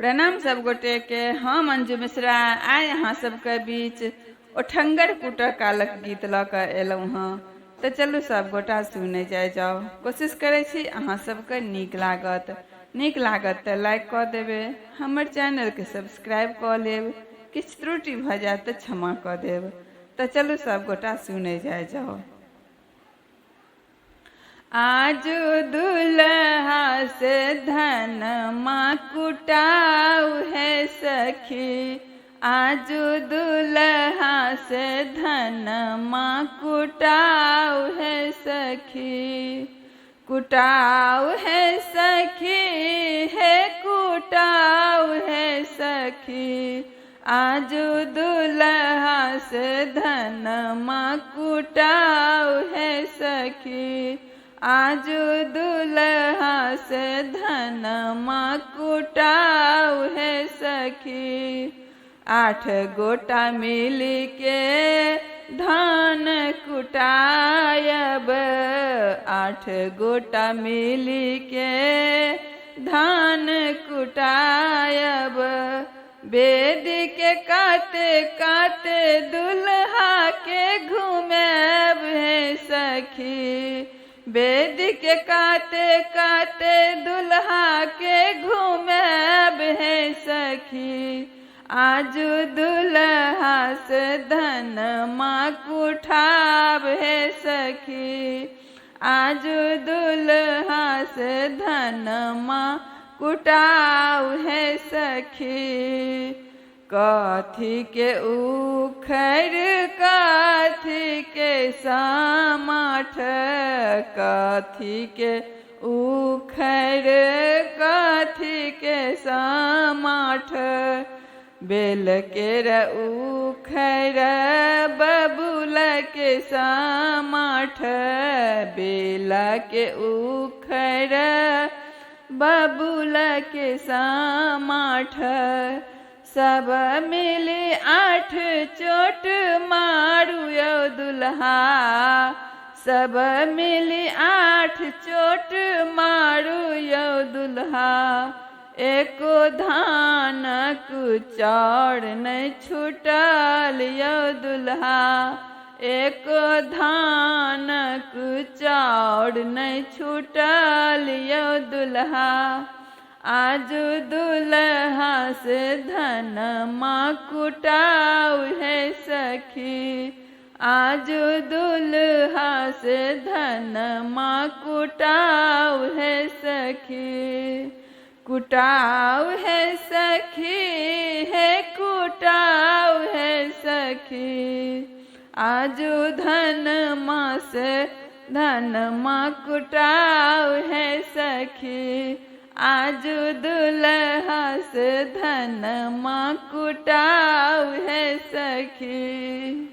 प्रणाम सब गोटे के। हम अंजू मिश्रा आइ अहाँ सबके बीच ओठंगर कुटर कालक गीत लऽ कऽ एलहुँ हँ। तऽ चलू सब गोटा सुनै जाओ। कोशिश करै छी अहाँ सबके नीक लागत तऽ लाइक कऽ देबै, हमर चैनलके सब्सक्राइब कऽ लेब, किछु त्रुटि भऽ जायत तऽ क्षमा कऽ देब। तऽ चलू सब गोटा सुनै जाओ। आज दुल्हा से धन माँ कुटाऊ है सखी, आज दुल्हा से धन माँ कुटाऊ है सखी, कुटाऊ है सखी है कुटाऊ है सखी, आज दुल्हा से धन माँ कुटाऊ है सखी, आज दुल्हा से धन माँ कुटाऊ है सखी। 8 गोटा मिल के धान कुटायब, 8 गोटा मिल के धान कुटायब, बेद के काते काते दुल्हा के घुमेब है सखी, बेद के काते काते दुल्हा के घुमेब है सखी, आज दुल्हा से धन माँ कुटाब है सखी, आज दुल्हा से धन माँ कुटाऊ है सखी। कथी के उखड़ कथी के समाठ, कथी के उखड़ कथी के समाठ, बेल के उखड़ बबूल के समाठ, बेल के उखड़ बबूल के समाठ, सब मिली 8 चोट मारू यो दुल्हा, सब मिली 8 चोट मारू यो दुल्हा, एको धान कुचौड़ नहीं छूटल यो दुल्हा, एको धान कुचौड़ नहीं छूटल यो दुल्हा, आज दुल्हा से धन माँ कुटाऊ है सखी, आज दुल्हा से धन माँ कुटाऊ है सखी, कुटाऊ है सखी है कुटाऊ है सखी, आज धन माँ से धन माँ कुटाऊ है सखी, आज दुल्हा से धन माँ कुटाऊ है सखी।